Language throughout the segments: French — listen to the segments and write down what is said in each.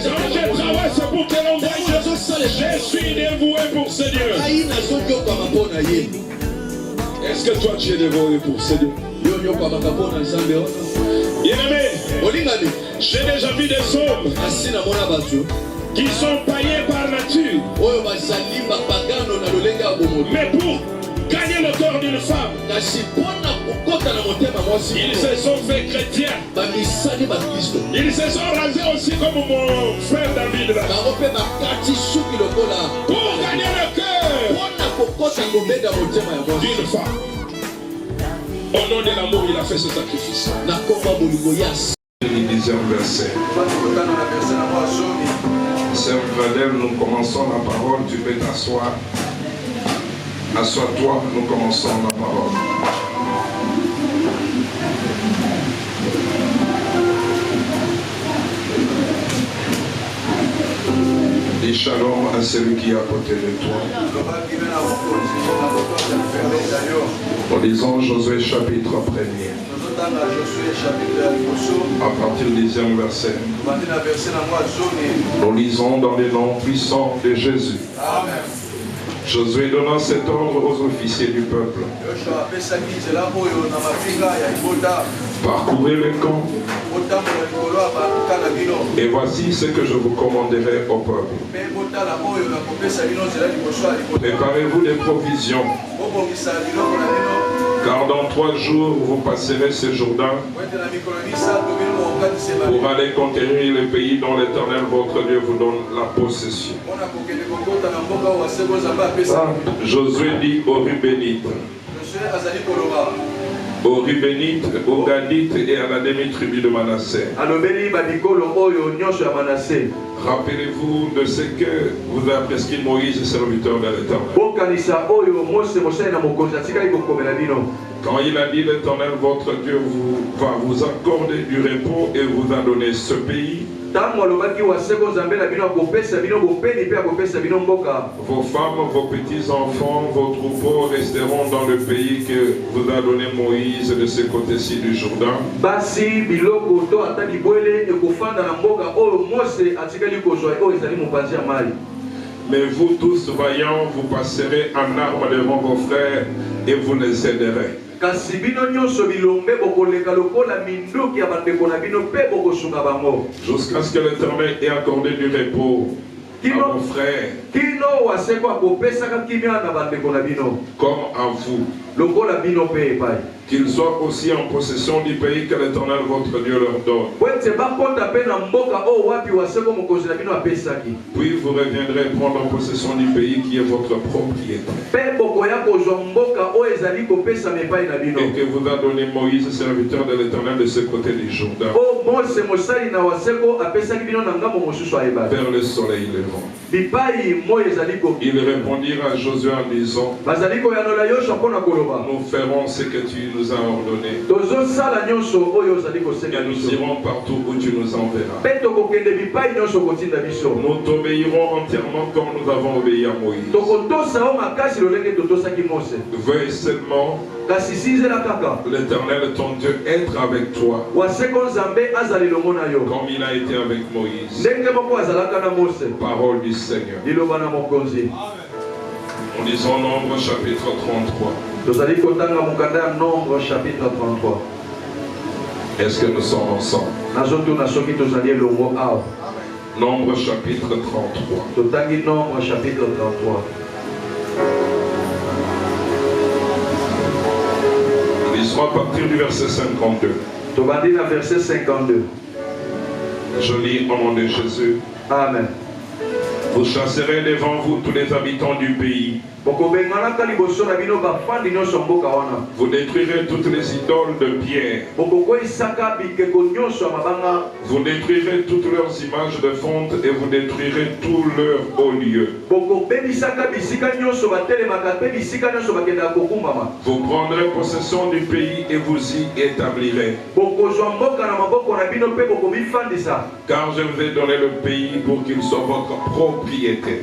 travaille, c'est pour que l'on voie. Je suis dévoué pour ce Dieu. Est-ce que toi tu es dévoué pour ce Dieu? Bien-aimé, j'ai déjà vu des hommes qui sont païens par nature. Mais pour gagner le cœur d'une femme, ils se sont fait chrétiens. Ils se sont rasés aussi comme mon frère David là. Pour gagner le cœur d'une femme. Au nom de l'amour, il a fait ce sacrifice. Le 10e verset. Sœur Gradel, nous commençons la parole. Tu peux t'asseoir. Assois-toi, nous commençons la parole. Dis shalom à celui qui est à côté de toi. En lisant Josué chapitre 1er. À partir du 10e verset. Nous lisons dans les noms puissants de Jésus. Amen. Josué donna cet ordre aux officiers du peuple. Parcourez les camps. Et voici ce que je vous commanderai au peuple. Préparez-vous des provisions. Car dans 3 jours, vous passerez ce Jourdain pour aller conquérir le pays dont l'Éternel, votre Dieu, vous donne la possession. Josué dit aux Rubénites, aux Rubénites, aux Gadites et à la demi-tribu de Manassé. Rappelez-vous de ce que vous a prescrit Moïse, serviteur de l'Éternel. Quand il a dit l'Éternel, votre Dieu, va vous accorder du repos et vous a donné ce pays. Vos femmes, vos petits-enfants, vos troupeaux resteront dans le pays que vous a donné Moïse de ce côté-ci du Jourdain. Mais vous tous vaillants, vous passerez en armes devant vos frères et vous les aiderez. Jusqu'à ce que l'Éternel ait accordé du repos à vos frères comme à vous, qu'ils soient aussi en possession du pays que l'Éternel votre Dieu leur donne. Puis vous reviendrez prendre possession du pays qui est votre propriété et que vous a donné Moïse, serviteur de l'Éternel, de ce côté du Jourdain, vers le soleil levant. Ils répondirent à Josué en disant, nous ferons ce que tu nous as ordonné et nous irons partout où tu nous enverras. Nous t'obéirons entièrement comme nous avons obéi à Moïse. Veuille seulement l'Éternel ton Dieu être avec toi comme il a été avec Moïse. Parole du Seigneur. Nous lisons Nombre chapitre 33. Est-ce que nous sommes ensemble? Nombre chapitre 33. Lisons à partir du verset 52. Je lis au nom de Jésus. Amen. Vous chasserez devant vous tous les habitants du pays. Vous détruirez toutes les idoles de pierre. Vous détruirez toutes leurs images de fonte et vous détruirez tous leurs hauts lieux. Vous prendrez possession du pays et vous y établirez. Car je vous ai donné le pays pour qu'il soit votre propriété.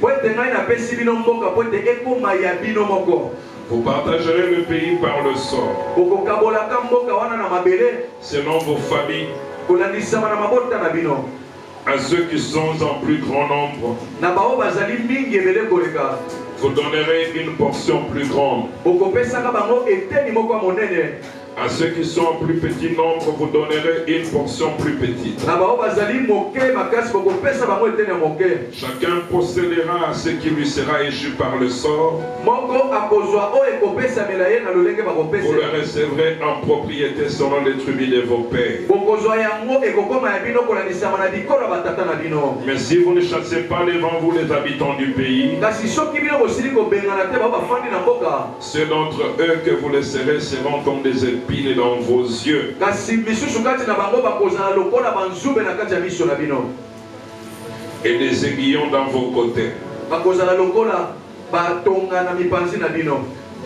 Vous partagerez le pays par le sort, selon vos familles. À ceux qui sont en plus grand nombre, vous donnerez une portion plus grande. À ceux qui sont en plus petit nombre, vous donnerez une portion plus petite. Chacun possédera à ce qui lui sera échu par le sort. Vous le recevrez en propriété selon les tribus de vos pères. Mais si vous ne chassez pas devant vous les habitants du pays, ceux d'entre eux que vous laisserez seront comme des épines dans vos yeux. Et des aiguillons dans vos côtés.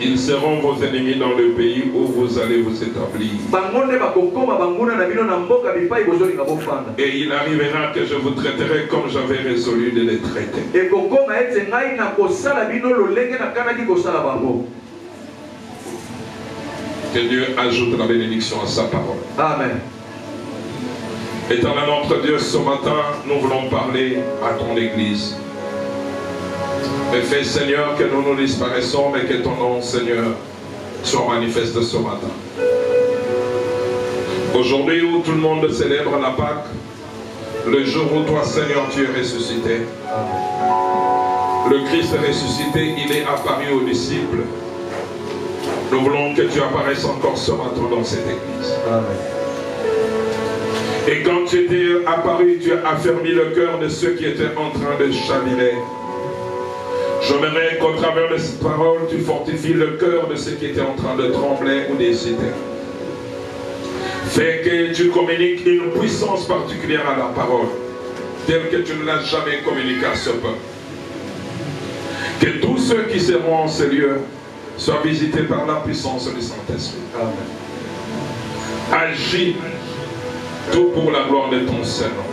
Ils seront vos ennemis dans le pays où vous allez vous établir. Et il arrivera que je vous traiterai comme j'avais résolu de les traiter. Que Dieu ajoute la bénédiction à sa parole. Amen. Éternel notre Dieu, ce matin, nous voulons parler à ton Église. Et fais, Seigneur, que nous nous disparaissons, mais que ton nom, Seigneur, soit manifeste ce matin. Aujourd'hui où tout le monde célèbre la Pâque, le jour où toi, Seigneur, tu es ressuscité. Le Christ est ressuscité, il est apparu aux disciples. Nous voulons que tu apparaisses encore ce matin dans cette église. Amen. Et quand tu étais apparu, tu as affermi le cœur de ceux qui étaient en train de chavirer. J'aimerais qu'au travers de cette parole, tu fortifies le cœur de ceux qui étaient en train de trembler ou d'hésiter. Fais que tu communiques une puissance particulière à la parole, telle que tu ne l'as jamais communiquée à ce peuple. Que tous ceux qui seront en ce lieu soient visités par la puissance du Saint-Esprit. Amen. Agis tout pour la gloire de ton Seigneur.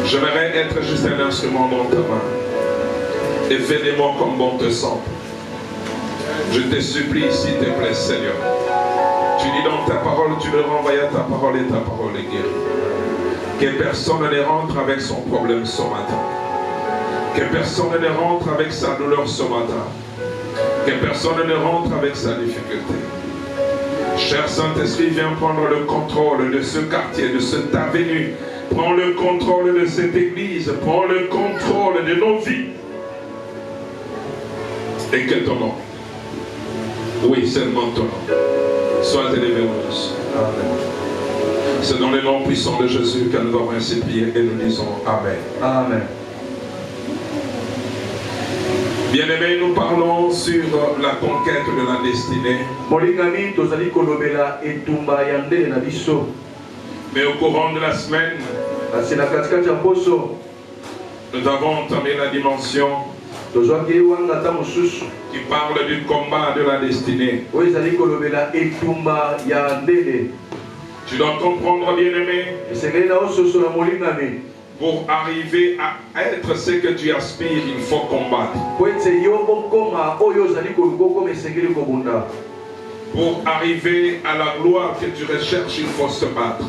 J'aimerais être juste un instrument dans ta main. Et fais de moi comme bon te semble. Je te supplie, s'il te plaît, Seigneur. Tu dis dans ta parole, tu me renvoies à ta parole et ta parole est guérie. Que personne ne rentre avec son problème ce matin. Que personne ne rentre avec sa douleur ce matin. Que personne ne rentre avec sa difficulté. Cher Saint-Esprit, viens prendre le contrôle de ce quartier, de cette avenue. Prends le contrôle de cette église. Prends le contrôle de nos vies. Et que ton nom, oui, seulement ton nom, soit élevé aux nous. C'est dans le nom puissant de Jésus que nous avons ainsi prié et nous disons Amen. Amen. Bien-aimés, nous parlons sur la conquête de la destinée. Mais au courant de la semaine, nous avons entamé la dimension qui parle du combat de la destinée. Tu dois comprendre, bien-aimé, pour arriver à être ce que tu aspires, il faut combattre. Pour arriver à la gloire que tu recherches, il faut se battre.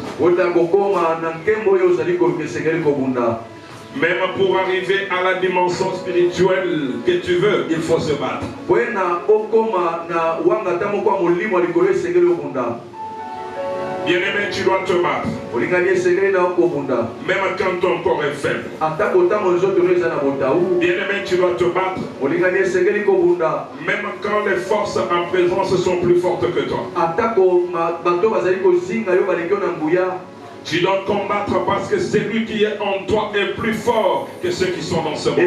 Même pour arriver à la dimension spirituelle que tu veux, il faut se battre. Bien-aimé, tu dois te battre. Même quand ton corps est faible. Bien-aimé, tu dois te battre. Même quand les forces en présence sont plus fortes que toi. Tu dois combattre parce que celui qui est en toi est plus fort que ceux qui sont dans ce monde.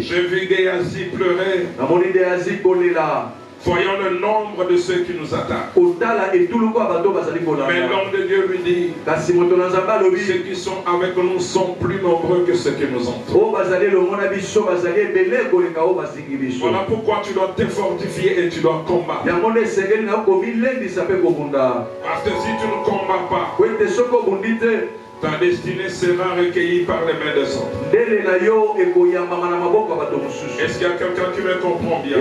J'ai vu Géasi pleurer. Voyons le nombre de ceux qui nous attaquent. Mais l'homme de Dieu lui dit, ceux qui sont avec nous sont plus nombreux que ceux qui nous entourent. Voilà pourquoi tu dois te fortifier et tu dois combattre. Parce que si tu ne combats pas, ta destinée sera recueillie par les mains des autres. Est-ce qu'il y a quelqu'un qui me comprend bien?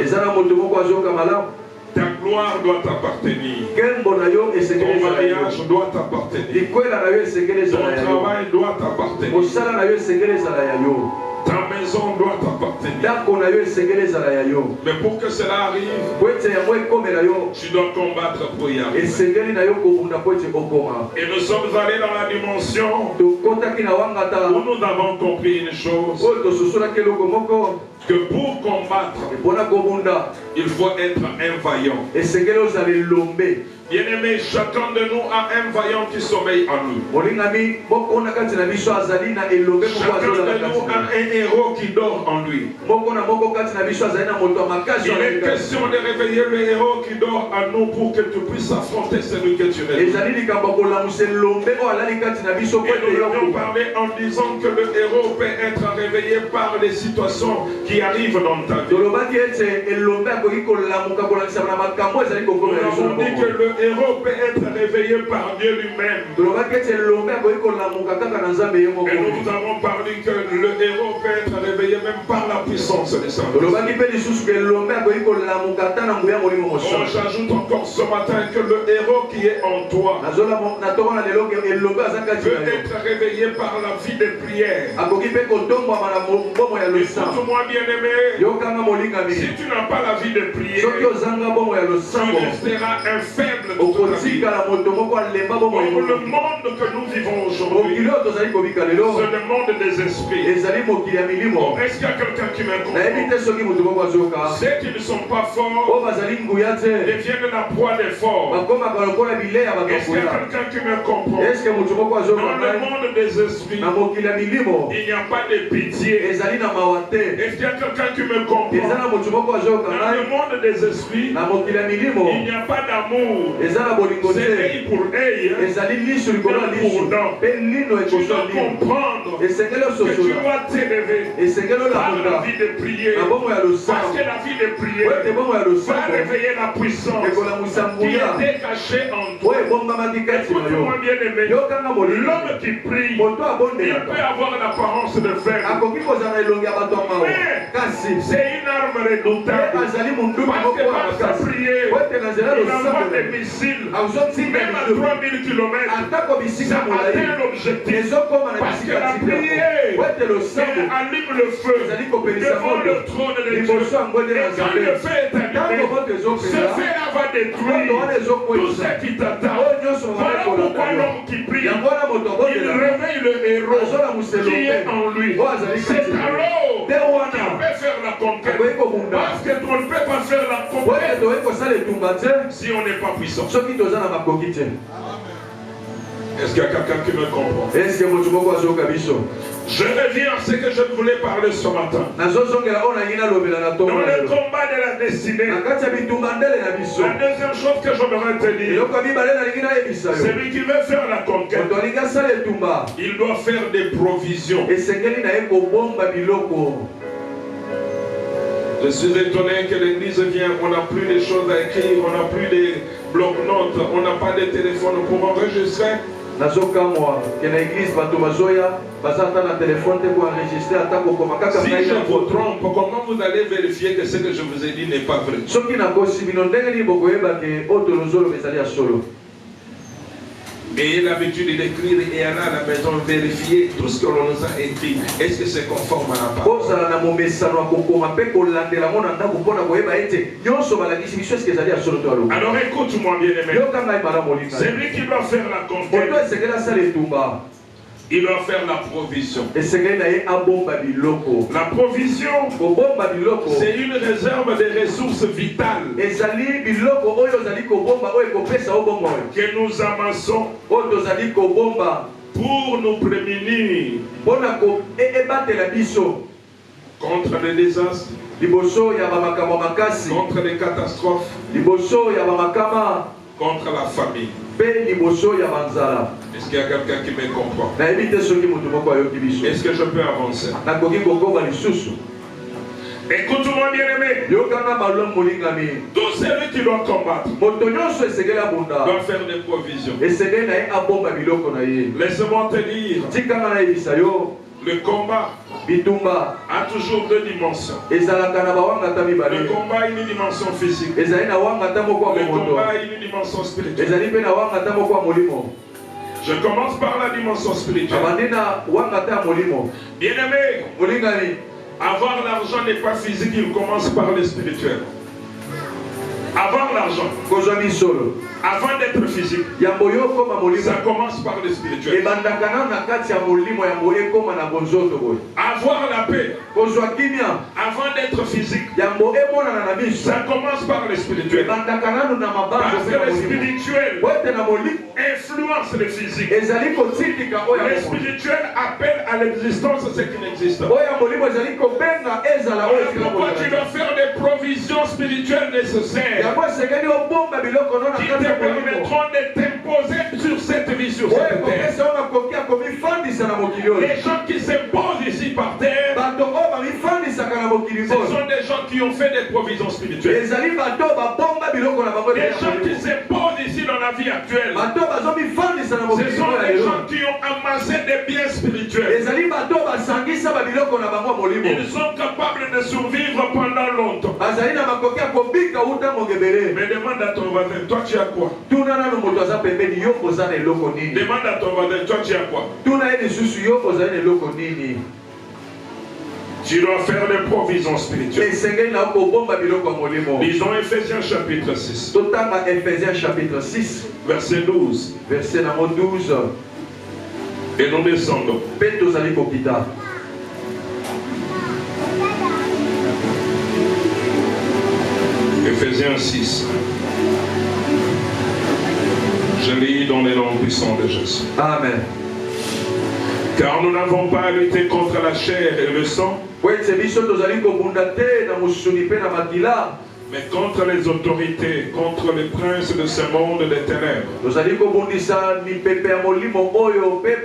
Ta gloire doit t'appartenir. Kembo na yo esekele Ton ezala yo. mariage doit t'appartenir. Likwela na yo esekele Ton ezala ya yo. travail doit t'appartenir. Mosala na yo esekele ezala ya yo. Ta maison doit t'appartenir. Ndako na yo esekele ezala ya yo. Mais pour que cela arrive, Po ete yango ekomela yo, tu dois combattre pour y arriver. esengeli na yo kobunda po ete okoma. Et nous sommes allés dans la dimension Tokotaki na wangata où nous avons compris une chose, oyo tososolaki eloko moko que pour combattre, mpona kobunda il faut être un vaillant. esengeli ozala elombe. Bien-aimé, chacun de nous a un vaillant qui sommeille en nous. molingami moko na kati na biso azali na elombe moko Chacun azolala de nous kati a na un héros qui dort en lui. moko na moko kati na biso azali na moto ya makasi Il est question de réveiller le héros qui dort en nous pour que tu puisses affronter celui que tu es. ezali likambo ya kolamusa elombe oyo alali kati na biso po Et ete nous yo avions okoma. parlé en disant que le héros peut être réveillé par les situations qui arrivent dans ta vie. tolobaki ete elombe akoki kolamuka kolakisama na makambo ezali Nous kokomela biso avons dit que moko. le héros peut être réveillé par Dieu lui-même. tolobaki ete elombe akoki kolamuka kaka na nzambe ye moko. Et nous vous avons parlé que le héros peut être réveillé même par la puissance des saints. tolobaki mpe lisusu ke elombe akoki kolamuka ata na nguya molimo Oh, mosantu. j'ajoute encore ce matin que le héros qui est en toi natomona lelo ke elombe aza kati peut na yo être réveillé par la vie de prière. akoki mpe kotombwama na bomo ya losambo. Écoute-moi bien aimé, yokanga molingami si tu n'as pas la vie de prière, soki ozanga bomo ya tu losambo resteras un faible de toute ta vie. okotikala moto moko alemba bomo ya Or, le molimo. monde que nous vivons aujourd'hui, mokili oyo tozali kobika lelo c'est le monde des esprits. ezali mokili ya milimo. Est-ce qu'il y a quelqu'un qui me nayebi comprend? te soki moto moko azoyoka Ceux qui ne sont pas forts oyo bazali nguya te deviennent la proie des forts. bakomaka lokola bileyi ya Est-ce qu'il y a bakakoya. quelqu'un qui me comprend? eske moto moko Dans azoyoka le monde des esprits, na mokili ya milimo il n'y a pas de pitié. ezali na mawa te. Est-ce qu'il y a quelqu'un qui me eza comprend? na moto moko azoyoka Dans le ngai monde des esprits, na mokili ya milimo il n'y a pas d'amour. eza na bolingo C'est te. œil pour œil. Hein. ezali liso likolo ya liso mpe lino Tu dois ekoswa lino comprendre esengeli que tu ososola dois t'élever esengeli par la olamuka vie de prière. na bomo ya Parce losambo que la vie de po prière ete bomo ya va losambo réveiller la puissance ekolamusa qui nguya était cachée en toi. oyo ebongamaki kati na yo. Écoute-moi bien aimé. yokanga molimo L'homme qui prie, moto il abondelaka peut avoir l'apparence de faible. akoki kozala na elongi ya bato ya mawa Mais kasi c'est une arme mpe redoutable. azali monduki Parce moko que ya par sa makasi prière, po ete na nzela il envoie losambo des missiles, azotinda même à biso 3000 km. atako bisika Ça molai atteint l'objectif. ezokoma na Parce que bisika la tikako prière, po ete losambo elle allume le feu ezali kopelisa devant moto le trône de Dieu. liboso ya ngwende na Et quand nzambe le feu est ntango allumé, moto ce ezopela feu-là va détruire moto wana tout ezokweyisa ce qui t'attend. oyo nyonso Voilà pourquoi l'homme qui prie, yango wana moto il abondelaka réveille le héros azolamusa qui est elombe en lui. oyo azali C'est kati na alors te qu'il wana peut faire la conquête. akoki kobunda Parce que tu ne peux pas faire la po conquête ete toyei kosala etumba te si on n'est pas puissant. soki toza na makoki te. Est-ce qu'il y a quelqu'un qui me comprend? eske moto moko azoyoka biso. Je reviens à ce que je voulais parler ce matin. nazozongela oyo nangi nalobela na Dans ntongo na le lelo combat de la destinée, na kati ya bitumba ndele na biso. la deuxième chose que j'aimerais te dire, eloko ya mibale nalingi nayebisa yo celui qui veut faire la conquête, moto alingi asala etumba il doit faire des provisions. esengeli na ye kobomba biloko. Je suis étonné que l'église vient, on n'a plus de choses à écrire, on n'a plus de bloc-notes, on n'a pas de téléphone pour enregistrer. nazokamwa ke na eglise bato bazoya baza ata na telefone te koenregistre ata kokoma kaka Si ngai je na vous foto. trompe, comment vous allez vérifier que ce que je vous ai dit n'est pas vrai? soki nakosi bino ndenge nini bokoyeba ke oyo tolozoloba ezali ya solo. Ayez l'habitude d'écrire et aller à la maison vérifier tout ce que l'on nous a écrit. Est-ce que c'est conforme à la parole? kozala na momesano ya kokoma mpe kolandela ngo na ndako mpona koyeba ete nyonso balakisi biso eske ezali ya solo to aloba. Alors écoute-moi bien aimé. yoka ngai malamu olinga C'est lui qui doit faire la moto conquête. esengeli asala etumba Il doit faire la provision. esengeli na ye abomba biloko. La provision, kobomba biloko c'est une réserve de ressources vitales ezali biloko oyo ozali kobomba oyo ekopesa obomba oyo que nous amassons oyo tozali kobomba pour nous prémunir mpona ebatela biso contre les désastres, liboso ya bamakambo makasi, contre les catastrophes, liboso ya bamakama, contre la famille. mpe liboso ya banzala. Est-ce qu'il y a quelqu'un qui me comprend? nayebi te soki moto moko ayoki biso. Est-ce que je peux avancer? nakoki kokoba lisusu. Écoute-moi bien aimé. yokanga malongo molingami. Tout celui qui doit combattre moto nyonso esengeli abunda doit faire des provisions. esengeli na ye abomba biloko na ye. Laisse-moi te dire tikanga nayebisa yo Le combat bitumba a toujours deux dimensions. ezalaka na bawanga ta Le mibale combat a une dimension physique. ezali na wanga ta moko ya Le moto combat a une dimension spirituelle. ezali mpe na wanga ta moko ya molimo Je commence par la dimension spirituelle. abandi na wanga ta ya molimo Bien-aimé, molingani avoir l'argent n'est pas physique, il commence par le spirituel. Avoir l'argent, kozwa misolo avant d'être physique, yambo yo koma molimo ça commence par le spirituel. ebandaka nano na kati ya molimo yambo ekoma na bonzoto boye Avoir la paix, kozwa kimia avant d'être physique, yambo emonana na miso ça commence par le spirituel. ebandaka nano na mabanzo Parce mpe que na le molimo spirituel bote na molimo influence le physique. ezali kotindika oyo Le ya molimo spirituel appelle à l'existence ce qui n'existe pas. oyo ya molimo ezali kobenga ezala oyo Voilà esila pourquoi tu dois faire des provisions spirituelles nécessaires yango esengeli obomba biloko no na qui kati te ya molimo permettront de t'imposer sur cette vie, sur oyo cette terre. ekopesa oyo bakoki akomifandisa na mokili oyo Les gens qui s'imposent ici par terre, bato oyo bamifandisaka na mokili ce oyo sont des gens qui ont fait des provisions spirituelles. ezali bato babomba biloko na bango Les gens qui s'imposent ici dans la vie actuelle, bato bazomifandisa na ce mokili sont oyo ya des lelo gens qui ont amassé des biens spirituels. ezali bato basangisa babiloko na bango ya molimo Ils sont capables de survivre pendant longtemps. bazali na makoki ya kobika uta mogebele Mais demande à ton voisin, toi tu as quoi? tuna nano moto aza pembeni yo koza na eloko nini Demande à ton voisin, toi tu as quoi? tuna ye lisusu yo kozali na eloko nini Tu dois faire des provisions spirituelles. esengeli na kobomba biloko ya molimo Lisons Ephésiens chapitre 6, totanga Ephésiens chapitre 6 verset 12. verset nango 12 Et nous descendons. mpe tozali kokita Ephésiens 6. Je lis dans les noms puissants de Jésus. amen Car nous n'avons pas à lutter contre la chair et le sang, po ete biso tozali kobunda te na mosuni mpe na makila mais contre les autorités, contre les princes de ce monde des ténèbres, tozali kobundisa mipepe ya molimo oyo mpe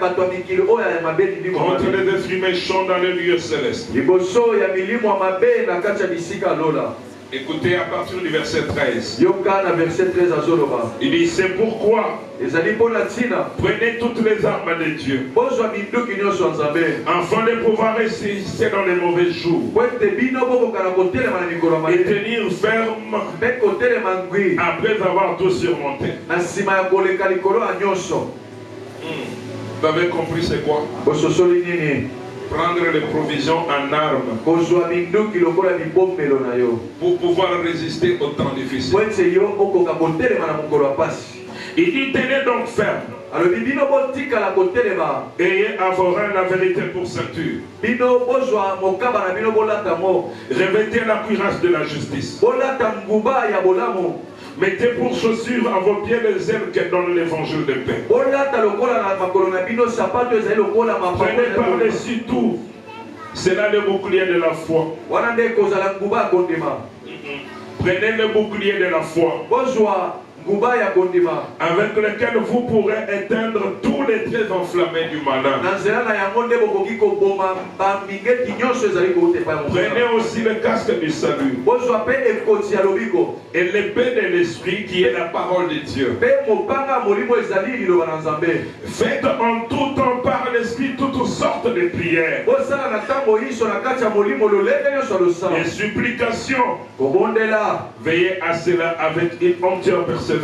bato ya mikili oyo ya mabe milimo contre mabe les esprits méchants dans les lieux célestes. liboso ya milimo ya mabe na kati ya bisika lola Écoutez à partir du verset 13. yoka na verset 13 azoloba Il dit, c'est pourquoi ezali mpo na ntina prenez toutes les armes de Dieu, bozwa minduki nyonso ya nzambe afin de pouvoir résister dans les mauvais jours po ete bino bokoka na kotelema na mikolo ya et mabe tenir ferme mpe kotelema ngwi après avoir tout surmonté. na nsima ya koleka likolo ya nyonso Vous avez compris c'est quoi? bososoli nini Prendre les provisions en armes kozwa minduki lokola mibombelo na yo pour pouvoir résister aux temps po difficiles. ete yo okoka kotelema na mokolo ya pasi Il dit, tenez donc ferme, alobi bino botikala kotelema ayez à vos reins la vérité pour ceinture, bino bozwa mokaba na bino bolata mo revêtez la cuirasse de la justice, bolata nguba ya bolamu mettez pour chaussures à vos pieds les ailes que donne l'évangile de paix. bolata lokola na makolo na bino sapato ezali lokola Prenez par-dessus tout, c'est là le bouclier de la foi. wana nde kozala nguba ya kondima Prenez le bouclier de la foi, bozwa nguba ya kondima avec lequel vous pourrez éteindre tous les traits enflammés du malin. na nzela na yango nde bokoki koboma bamingeti nyonso ezali koutepa ya Prenez mosala aussi le casque du salut bozwa mpe ekoti ya lobiko et l'épée de l'esprit qui est la parole de Dieu. mpe mopanga ya molimo ezali liloba na nzambe Faites en tout temps par l'esprit toutes sortes de prières bosala na ntango nyonso na kati ya molimo lolenge nyonso ya losala et supplications. kobondela Veillez à cela avec une entière persévérance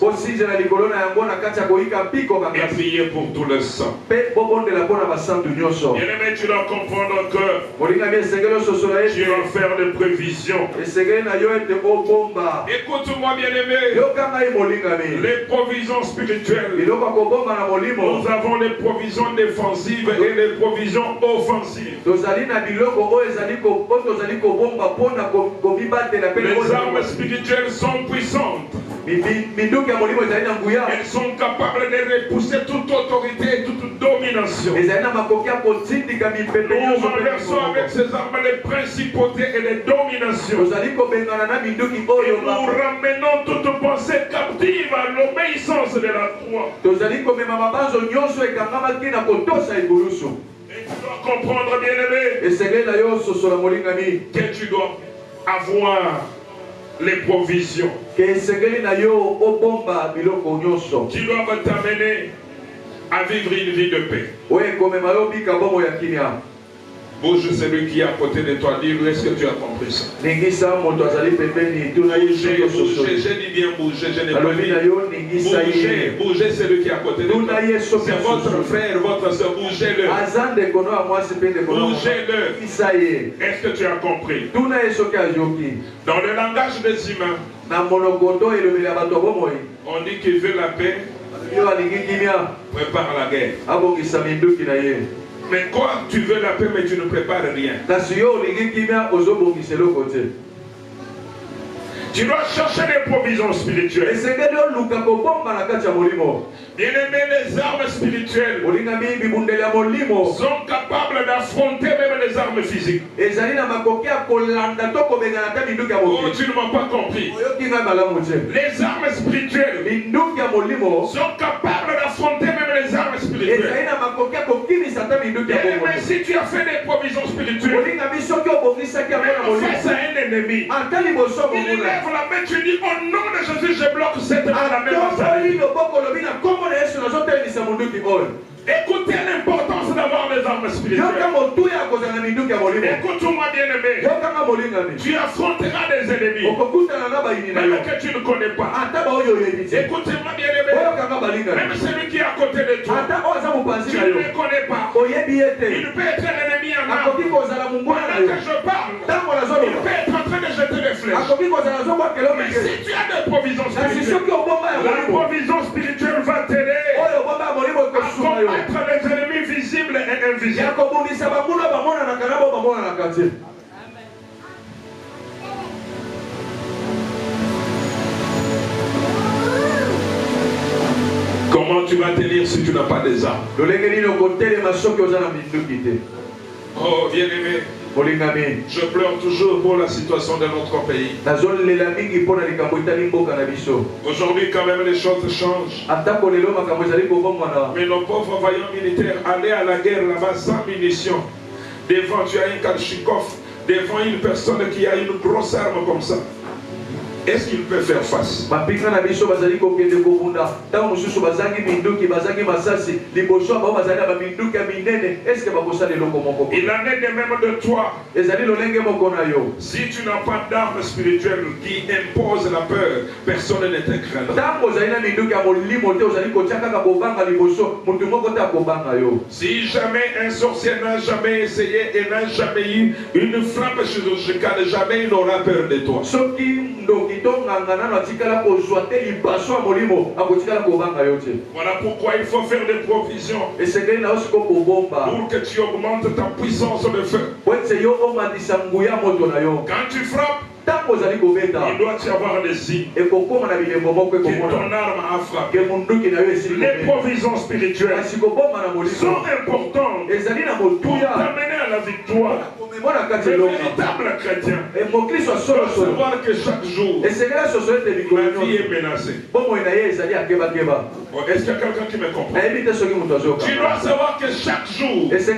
bosinzela likolo na yango na kati ya koyika mpiko et makasi priez pour tout le sang. mpe bobondela mpo na basantu nyonso Bien-aimé, tu dois comprendre que molingami esengeli ososola tu ete dois faire des prévisions. esengeli na yo ete obomba Écoute-moi, bien-aimé, yoka ngai molingami les provisions spirituelles. biloko ya kobomba na molimo Nous avons les provisions défensives et les provisions offensives. tozali na biloko oyo oyo tozali kobomba mpona komibatela mpe Les armes spirituelles sont puissantes. minduki ya molimo ezali na nguya Elles sont capables de repousser toute autorité et toute domination. ezali na makoki ya kotindika mipepe Nous nyonso mpe renversons avec ces armes les principautés et les dominations. tozali kobengana na minduki Et oyo nous ramenons toute pensée captive à l'obéissance de la croix. tozali komema mabanzo nyonso ekangamaki na kotosa ekulusu Et tu dois comprendre, bien-aimé, esengeli na yo sosola molingami que tu dois avoir les provisions ke esengeli na yo obomba biloko nyonso qui doivent t'amener à vivre une vie de paix. Bouge celui qui est à côté de toi, dis-lui, est-ce que tu as compris ça? Bougez, j'ai dit bien bouger, je n'ai pas dit. Bougez celui qui est à côté de toi. C'est votre frère, votre soeur, bougez-le. Bougez-le. Est-ce que tu as compris? Dans le langage des humains, on dit qu'il veut la paix, prépare la guerre. Mais quoi, tu veux la paix, mais tu ne prépares rien. Tu dois chercher des provisions spirituelles. Bien-aimés, les armes spirituelles sont capables d'affronter même les armes physiques. Oh, tu ne m'as pas compris. Les armes spirituelles sont capables d'affronter même les armes spirituelles. Bien-aimés, si tu as fait des provisions spirituelles, même face à un ennemi, il lève la main, tu dis au nom de Jésus, je bloque cette main, la main dans sa vie. Écoutez l'importance d'avoir les armes spirituelles. Écoute-moi, bien-aimé. Tu affronteras des ennemis, même que tu ne connais pas. Écoutez-moi, bien-aimé. Même celui qui est à côté de toi, tu ne le connais pas. Il peut être un ennemi en âme. Pendant que je parle, il peut être en train de jeter des flèches. Mais si tu as des provisions spirituelles, la provision spirituelle va t'aider à combattre les ennemis visibles et invisibles. Comment tu vas tenir si tu n'as pas des armes? Oh, bien-aimé, je pleure toujours pour la situation de notre pays. Aujourd'hui, quand même, les choses changent. Mais nos pauvres vaillants militaires allaient à la guerre là-bas sans munitions. Devant, tu as un Kalachnikov, devant une personne qui a une grosse arme comme ça. Est-ce qu'il peut faire face? Il en est de même de toi. Si tu n'as pas d'arme spirituelle qui impose la peur, personne ne t'écrasera. Si jamais un sorcier n'a jamais essayé et n'a jamais eu une frappe chirurgicale, jamais il n'aura peur de toi. Voilà pourquoi il faut faire des provisions pour que tu augmentes ta puissance de feu. Quand tu frappes, il doit y avoir des signes que ton arme a frappé. Les provisions spirituelles sont importantes pour t'amener à la victoire. Le véritable chrétien doit savoir que chaque jour ma vie est menacée. Est-ce qu'il y a quelqu'un qui me comprend? Tu dois savoir que chaque jour, chaque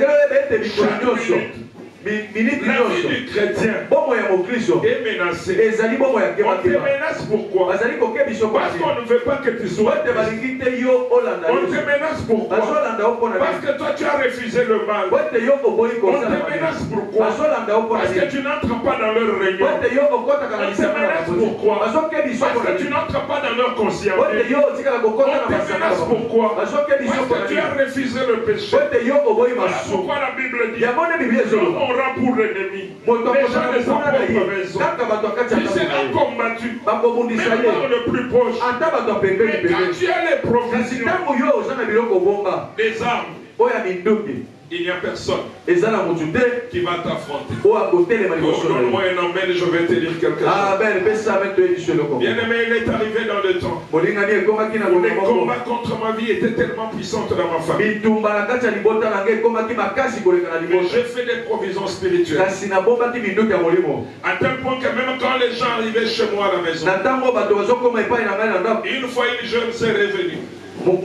minute, la vie du chrétien est menacée. On te menace pourquoi? Parce qu'on ne veut pas que tu sois. On te menace pourquoi? Parce que toi tu as refusé le mal. On te menace pourquoi? Parce que tu n'entres pas dans leur réunion. On te menace pourquoi? Parce que tu n'entres pas dans leur conscience. On te menace pourquoi? Parce que tu as refusé le péché. Voilà pourquoi la Bible dit pour l'ennemi. Les gens de sa propre maison. Tu seras combattu. Même par le plus proche. Mais quand tu as les provisions, des armes, il n'y a personne qui va t'affronter. Donne-moi un amen, je vais te dire quelque chose. Bien-aimé, il est arrivé dans le temps où les combats contre ma vie étaient tellement puissants dans ma famille. Mais j'ai fait des provisions spirituelles. À tel point que même quand les gens arrivaient chez moi à la maison, une fois une jeune s'est revenue. On m'a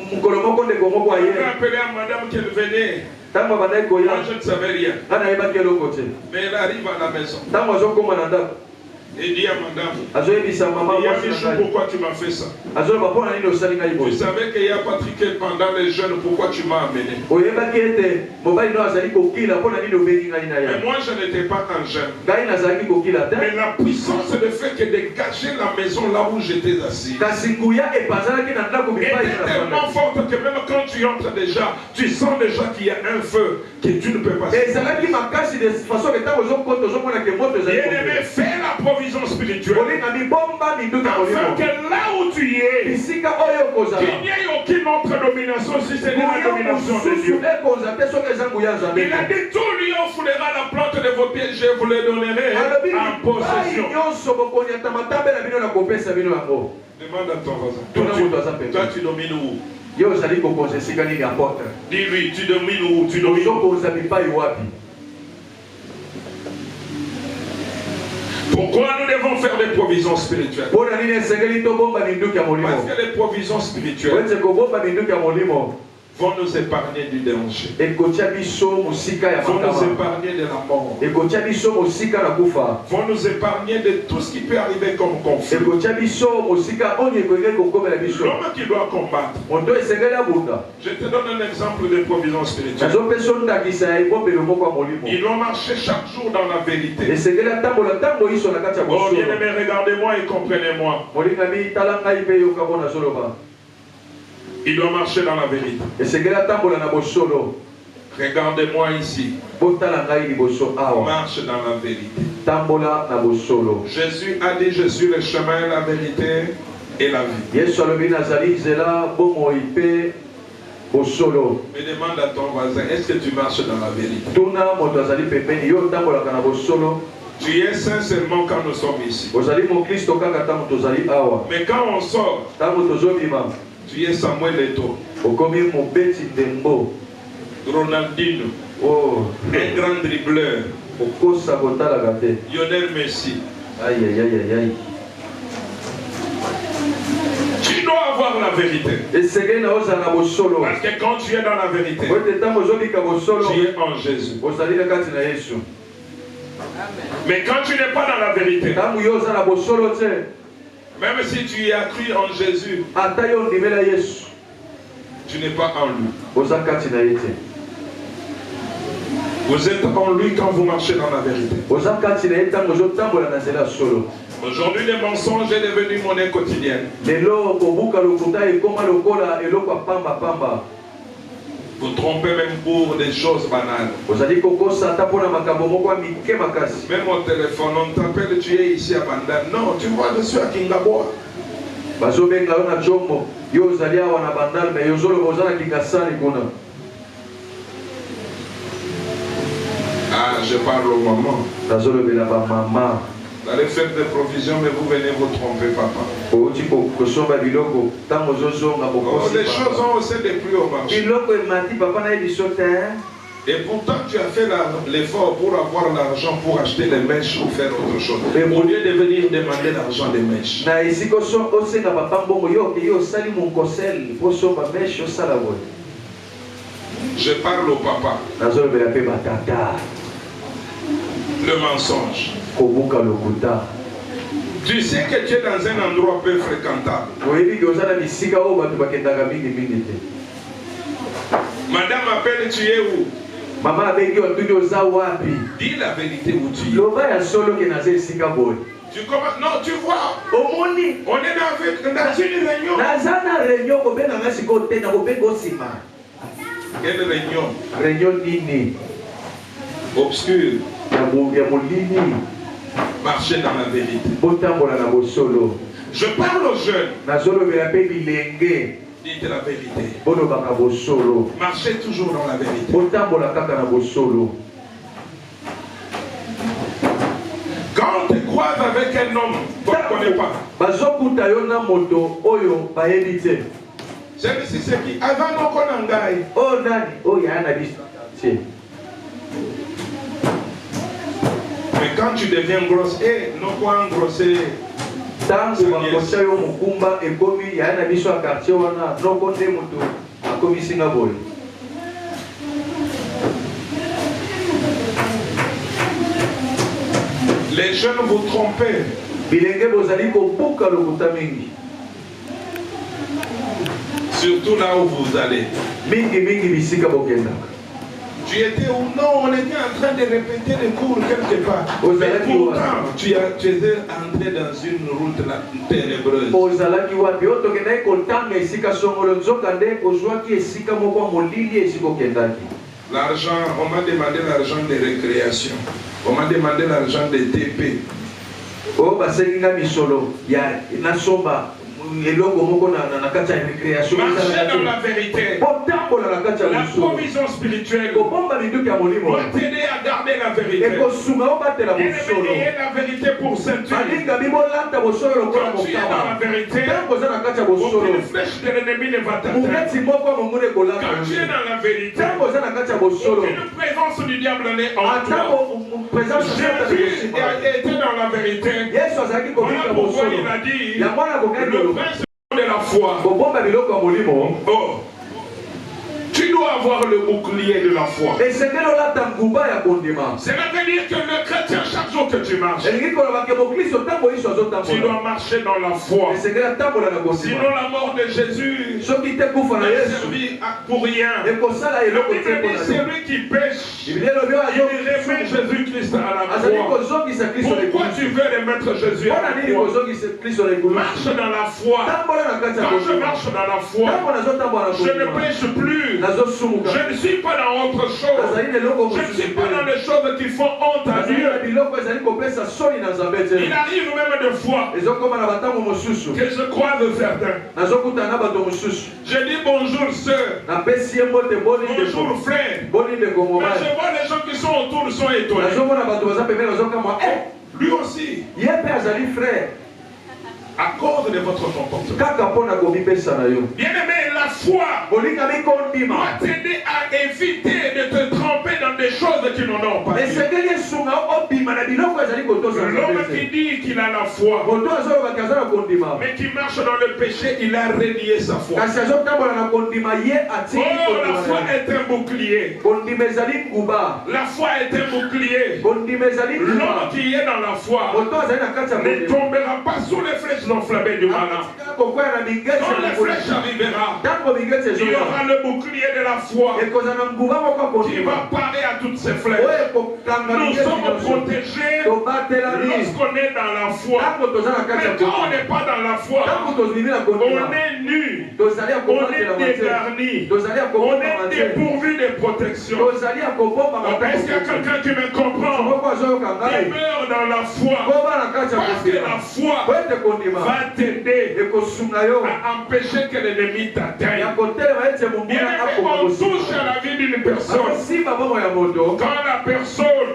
appelé à madame qu'elle venait. Moi je ne savais rien. Mais elle arrive à la maison. Et dis à madame, maman, pourquoi tu m'as fait ça? Tu savais qu'il y a Patrick pendant les jeunes, pourquoi tu m'as amené? Mais moi je n'étais pas un jeune. Mais la puissance et le fait que dégager la maison là où j'étais assis était tellement forte que même quand tu entres déjà, tu sens déjà qu'il y a un feu que tu ne peux pas sortir. Bien-aimé, fais la provision spirituelle. Afin que là où tu es, qu'il n'y ait aucune autre domination si ce n'est la domination de Dieu. Il a dit, tout lion foulera la plante de vos pieds, je vous le donnerai en possession. Demande à ton voisin. Toi, tu domines où? Dis-lui, tu domines où? Tu domines où? Pourquoi nous devons faire des provisions spirituelles? Parce que les provisions spirituelles vont nous épargner du danger. Vont nous épargner de la mort. Vont nous épargner de tout ce qui peut arriver comme conflit. L'homme qui doit combattre. Je te donne un exemple de provision spirituelle. Il doit marcher chaque jour dans la vérité. Oh bien-aimé, regardez-moi et comprenez-moi. Il doit marcher dans la vérité. Regardez-moi ici. Marche dans la vérité. Jésus a dit, je suis le chemin, la vérité et la vie. Mais demande à ton voisin, est-ce que tu marches dans la vérité? Tu es sincèrement quand nous sommes ici. Mais quand on sort, tu es Samuel Eto'o, Ronaldinho, un grand dribbleur, Lionel Messi. Tu dois avoir la vérité. Parce que quand tu es dans la vérité, tu es en Jésus. Mais quand tu n'es pas dans la vérité, même si tu as cru en Jésus, tu n'es pas en lui. Vous êtes en lui quand vous marchez dans la vérité. Aujourd'hui, le mensonge est devenu monnaie quotidienne. Vous trompez même pour des choses banales. Même au téléphone, on t'appelle, tu es ici à Bandal. Non, tu vois, je suis à Kingaboa. Ah, je parle au maman. Vous allez faire des provisions, mais vous venez vous tromper, papa. Oh, les choses ont aussi des prix au marché. Et pourtant, tu as fait l'effort pour avoir l'argent pour acheter les mèches ou faire autre chose. Au lieu de venir demander l'argent des mèches. Je parle au papa. Le mensonge. Tu sais que tu es dans un endroit peu fréquentable. Madame appelle, tu es où? Dis la vérité où tu es. Tu commences, non, tu vois. On est dans une réunion. Quelle réunion? Obscure. Marcher dans la vérité. Je parle aux jeunes. Dites la vérité. Marchez toujours dans la vérité. Quand on te croise avec un homme, tu ne connais pas. Celui-ci, c'est qui? Avant nos konangai. Oh, Nani. Oh, il y a un habit. Mais quand tu deviens grosse, non quoi engrosser. Les jeunes vous trompez. bilenge bozali kobuka lokuta mingi. Surtout là où vous allez. Mingi mingi bisika bokendaka. Tu étais ou non, on était en train de répéter les cours quelque part. Mais pourtant, tu étais entré dans une route là, ténébreuse. L'argent, on m'a demandé l'argent de récréation. On m'a demandé l'argent de TP. Oh, bah c'est une misolo. Il y a une somba. Marcher dans la vérité. La provision spirituelle doit t'aider à garder la vérité. Et ayez la vérité pour ceinture. Quand tu es dans la vérité, aucune flèche de l'ennemi ne va t'atteindre. Quand tu es dans la vérité, aucune présence du diable n'est en toi. Jésus était dans la vérité. Voilà pourquoi il a dit le principe de la foi. Oh. Tu dois avoir le bouclier de la foi. Cela veut dire que le chrétien, chaque jour que tu marches, tu dois marcher dans la foi. Sinon la mort de Jésus n'a servi pour rien. Celui qui pêche, il remet Jésus-Christ à la croix. Pourquoi tu veux remettre Jésus à la croix? Marche dans la foi. Quand je marche dans la foi, je ne pêche plus. Je ne suis pas dans autre chose. Je ne suis pas dans les choses qui font honte à Dieu. Il arrive même de fois que je croise certains. Je dis bonjour sœur, bonjour frère. Mais je vois les gens qui sont autour sont étonnés. Lui aussi. À cause de votre comportement. Bien aimé, la foi doit t'aider à éviter de te tromper dans des choses qui n'en ont pas. L'homme qui dit qu'il a la foi, mais qui marche dans le péché, il a renié sa foi. Oh, la foi est un bouclier. La foi est un bouclier. L'homme qui est dans la foi ne tombera pas sous les flèches enflammées du malin. Quand les flèches arrivera, il y aura le bouclier de la foi qui va parer à toutes ces flèches. Nous sommes protégés lorsqu'on est dans la foi. Mais quand on n'est pas dans la foi, on est nu, on est dégarni, on est dépourvu de protection. Est-ce qu'il y a quelqu'un qui me comprend? Il meurt dans la foi parce que la foi va t'aider à empêcher que l'ennemi t'atteigne. On touche à la vie d'une personne quand la personne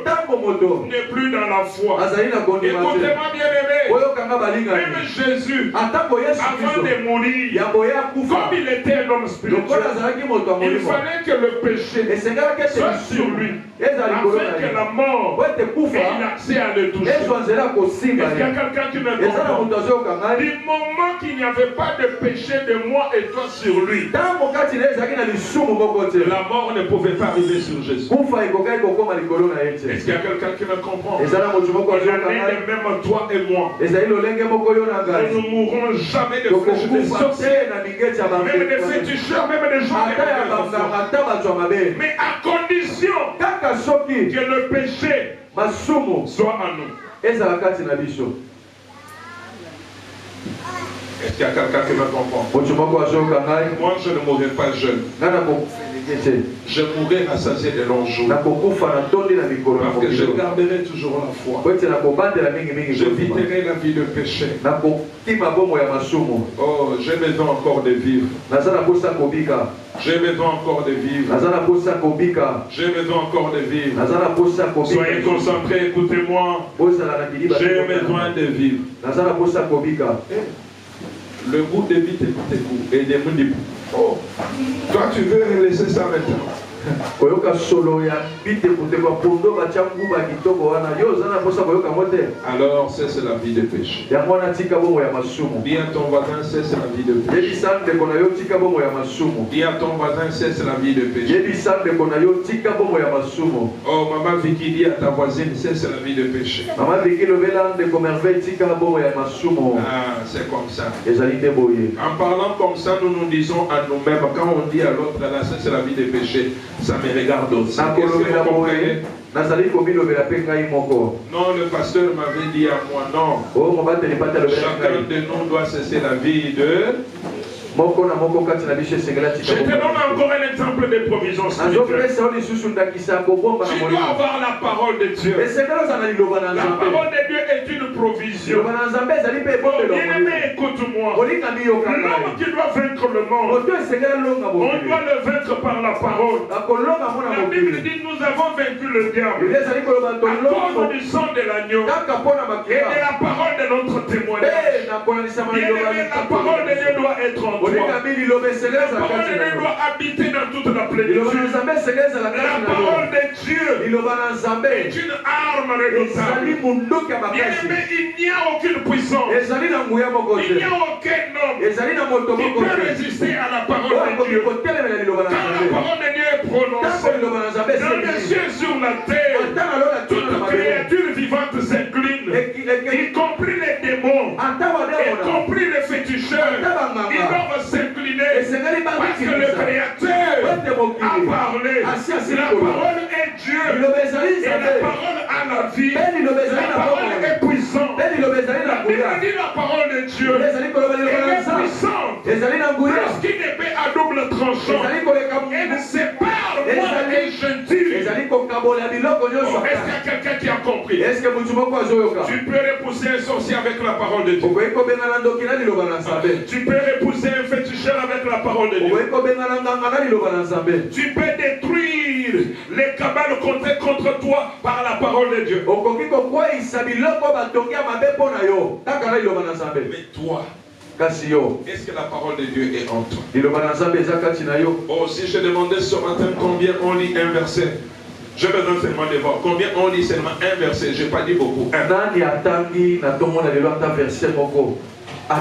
n'est plus dans la foi. Écoutez-moi bien aimé, même Jésus, avant de mourir, comme il était un homme spirituel, il fallait que le péché soit sur lui, afin que la mort ait accès à le toucher. Est-ce qu'il y a quelqu'un qui me comprend? Du moment qu'il n'y avait pas de péché de moi et toi sur lui, la mort ne pouvait pas arriver sur Jésus. Est-ce qu'il y a quelqu'un qui me comprend? Il en est de même toi et moi. Nous ne mourrons jamais de flèches de sorciers, même des féticheurs, même des gens de mais à condition que le péché soit en nous. Est-ce qu'il y a quelqu'un qui me comprend? Moi, je ne mourrai pas jeune. Je mourrai rassasié de longs jours. Parce que je garderai toujours la foi. Je viterai la vie de péché. Oh, j'ai besoin encore de vivre. J'ai besoin encore de vivre. J'ai besoin encore de vivre. Soyez concentrés, écoutez-moi. J'ai besoin de vivre. Le goût de vie et des goûts. Oh, toi tu veux laisser ça maintenant. koyoka solo ya bite kutekwa pondo bachangu bakitoko wana yo zana posa koyoka mote. Alors c'est la vie de péché. Ya mwana tika bongo ya masumu. Dis à ton voisin c'est la vie de péché. Yebi sande kona yo tika bongo ya masumu. Dis à ton voisin c'est la vie de péché. Yebi sande kona yo tika bongo ya masumu. Oh maman Vicky, dis à ta voisine c'est la vie de péché. Maman Vicky le velande ko merveille tika bongo ya masumu. Ah, c'est comme ça. Ezali te boye. En parlant comme ça, nous nous disons à nous-mêmes, quand on dit à l'autre, là, ça c'est la vie des péchés, ça me regarde aussi. Qu'est-ce que vous comprenez? Non, le pasteur m'avait dit à moi, non. Chacun de nous doit cesser la vie de... Je te donne encore un exemple de provision spirituelle. Tu dois avoir la parole de Dieu. La parole de Dieu est une provision. Bien-aimé, écoute-moi. L'homme qui doit vaincre le monde, on doit le vaincre par la parole. La Bible dit nous avons vaincu le diable à cause du sang de l'agneau et de la parole de notre témoignage. Bien-aimé, la parole de Dieu doit être en toi. La parole de Dieu doit habiter dans toute la plénitude. La parole de Dieu est une arme redoutable. Bien-aimé, il n'y a aucune puissance, il n'y a aucun homme qui peut résister à la parole de Dieu. Quand la parole de Dieu est prononcée dans les cieux sur la terre, toute créature vivante s'incline, y compris les démons, y compris les féticheurs. Ils doivent s'incliner parce que le Créateur a parlé. La parole est Dieu et la parole a la vie. La parole est puissante. La Bible dit la parole de Dieu est puissante. Lorsqu'une épée à double tranchant, elle sépare moi et gentil. Est-ce qu'il y a quelqu'un qui a compris? Tu peux repousser un sorcier avec la parole de Dieu. Tu peux repousser un féticheur avec la parole de Dieu. Tu peux détruire les cabales contre toi par la parole de Dieu. Mais toi, est-ce que la parole de Dieu est en toi? Oh, si je demandais ce matin combien on lit un verset, je besoin seulement de voir combien on lit seulement un verset. Je n'ai pas dit beaucoup.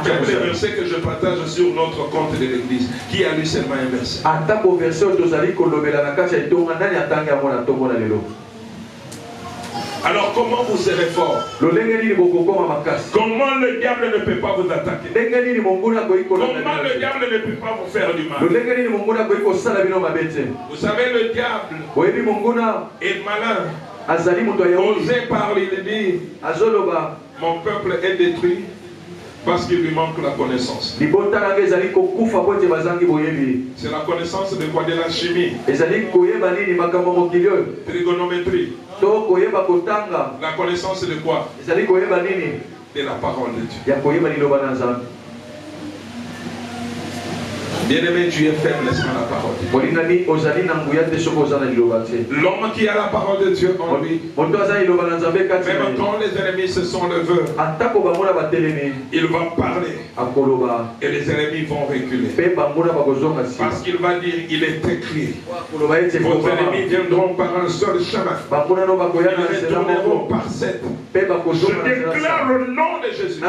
J'aime les versets que je partage sur notre compte de l'église. Qui a lu seulement un verset? Alors comment vous serez fort? Comment le diable ne peut pas vous attaquer? Comment le diable ne peut pas vous faire du mal? Vous savez, le diable est malin. Osez parler, il dit, mon peuple est détruit parce qu'il lui manque la connaissance. C'est la connaissance de quoi? De la chimie, trigonométrie. La connaissance de quoi? De la parole de Dieu. Bien-aimé, tu es faible sans la parole. L'homme qui a la parole de Dieu en lui, même quand les ennemis se sont levés, il va parler et les ennemis vont reculer. Parce qu'il va dire, il est écrit, vos ennemis viendront par un seul chemin, ils retourneront par sept. Je déclare le nom de Jésus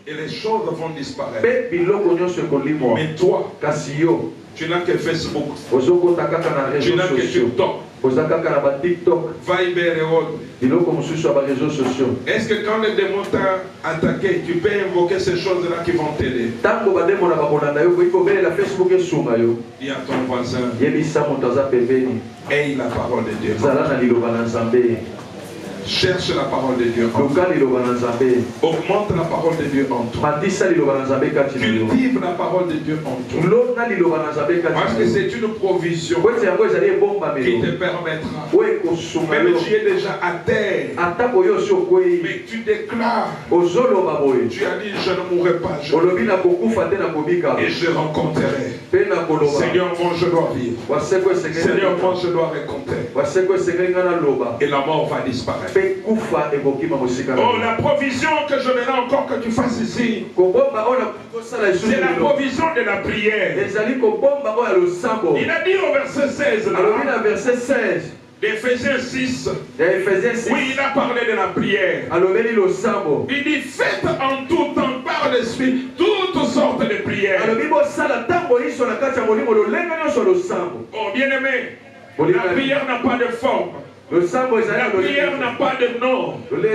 et les choses vont disparaître. Mais toi, tu n'as que Facebook, tu n'as que TikTok, Viber et autres. Est-ce que quand les démons t'ont attaqué, tu peux invoquer ces choses-là qui vont t'aider? Dis à ton voisin, aie la parole de Dieu. Cherche la parole de Dieu en toi. Augmente la parole de Dieu en toi. Cultive la parole de Dieu en toi. Parce que c'est une provision qui te permettra. Même tu es déjà à terre, mais tu déclares, tu as dit je ne mourrai pas, et je rencontrerai. Seigneur, moi je dois vivre. Seigneur, moi je dois rencontrer. Et la mort va disparaître. Oh, la provision que je verrai encore que tu fasses ici, c'est la provision de la prière. Il a dit au verset 16, d'Éphésiens 6, oui, il a parlé de la prière. Il dit, faites en tout temps par l'esprit toutes sortes de prières. Oh, bien-aimé, la prière n'a pas de forme. La prière n'a pas de nom. Tu peux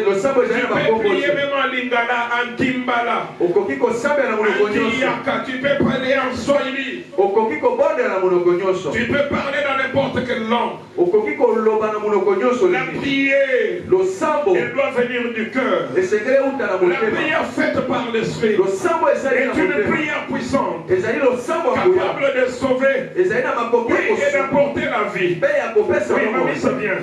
prier même en lingala, en kimbala, en tiaka, tu peux parler en swahili. Tu peux parler dans n'importe quelle langue. La prière, elle doit venir du cœur. La prière faite par l'esprit est une prière puissante, capable de sauver, oui, et d'apporter la vie. Oui, mamie, c'est bien.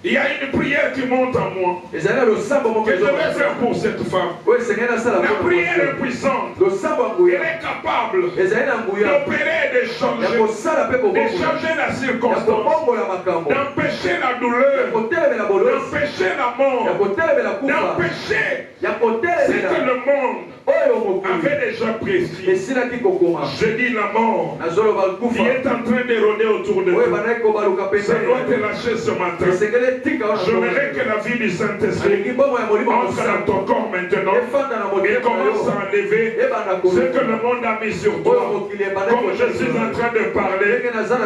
Il y a une prière qui monte en moi que je vais faire pour cette femme. La prière est puissante. Elle est capable d'opérer, de changer la circonstance, d'empêcher la douleur, d'empêcher la mort, d'empêcher ce que le monde avait déjà précis. Je dis la mort qui est en train d'éroder autour de nous. Ça doit te lâcher ce matin. J'aimerais que la vie du Saint-Esprit entre dans ton corps maintenant et commence à enlever ce que le monde a mis sur toi. Comme je suis en train de parler,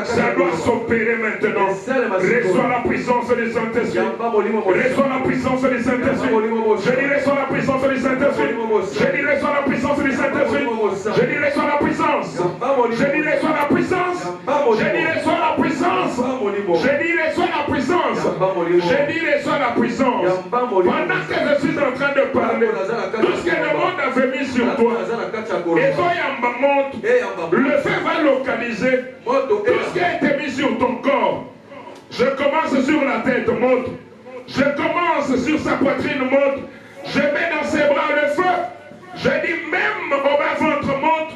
ça doit s'opérer maintenant. Reçois la puissance du Saint-Esprit. Reçois la puissance du Saint-Esprit. Je dis reçois la puissance du Saint-Esprit. Je dis reçois la puissance du Saint-Esprit. Je dis reçois la puissance. Je dis reçois la puissance. Je dis reçois la puissance. Je dis reçois la puissance. Je dis reçois la puissance. Pendant que je suis en train de parler, tout ce que le monde avait mis sur toi, le feu va localiser tout ce qui a été mis sur ton corps. Je commence sur la tête, monte. Je commence sur sa poitrine, monte. Je mets dans ses bras le feu. Je dis même au bas-ventre, monte.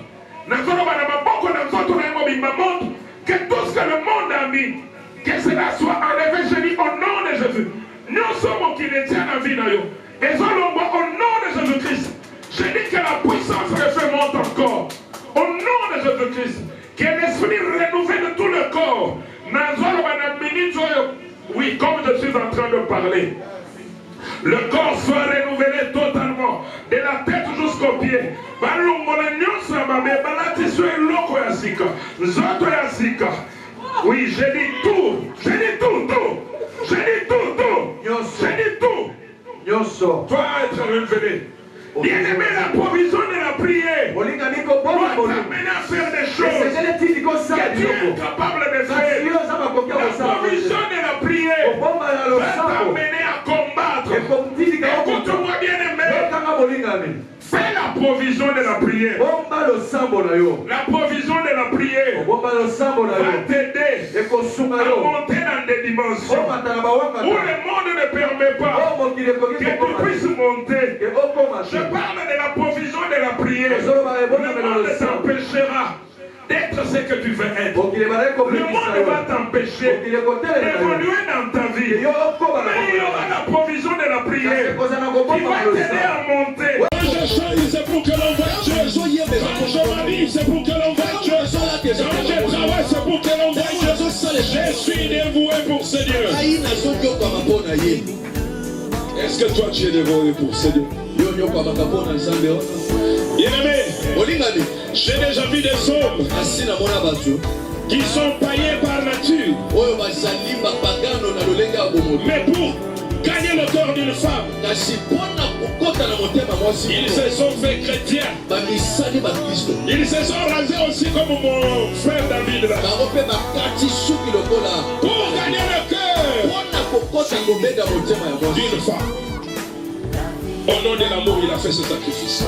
Que tout ce que le monde a mis, que cela soit enlevé, je dis au nom de Jésus. Nous sommes qui les tiennent en vie. Et au nom de Jésus-Christ, je dis que la puissance de feu monte encore. Au nom de Jésus-Christ, que l'esprit renouvelle tout le corps. Oui, comme je suis en train de parler. Le corps soit renouvelé totalement, de la tête jusqu'aux pieds. Oui, j'ai dit tout. J'ai dit tout. J'ai dit tout. J'ai dit tout. Toi, être révélé. Bien-aimé, la provision de la prière va t'amener à faire des choses que tu es incapable de faire. La provision de la prière va t'amener à combattre. Écoute-moi, bien-aimé. Fais la provision de la prière. La provision de la prière va t'aider à monter dans des dimensions où le monde ne permet pas que tu puisses monter. Je parle de la provision de la prière. Le monde t'empêchera d'être ce que tu veux être. Le monde va t'empêcher d'évoluer dans ta vie. Mais il y aura la provision de la prière qui va t'aider à monter. C'est pour que l'on voie Dieu. Quand je m'habille, c'est pour que l'on voie Dieu. Quand je travaille, c'est pour que l'on voie Dieu. Je suis dévoué pour ce Dieu. Est-ce que toi tu es dévoué pour ce Dieu? Bien-aimé, j'ai déjà vu des hommes qui sont païens par nature. Mais pour gagner le cœur d'une femme, ils se sont fait chrétiens. Ils se sont rasés aussi comme mon frère David là. Pour gagner le cœur d'une femme. Au nom de l'amour, il a fait ce sacrifice.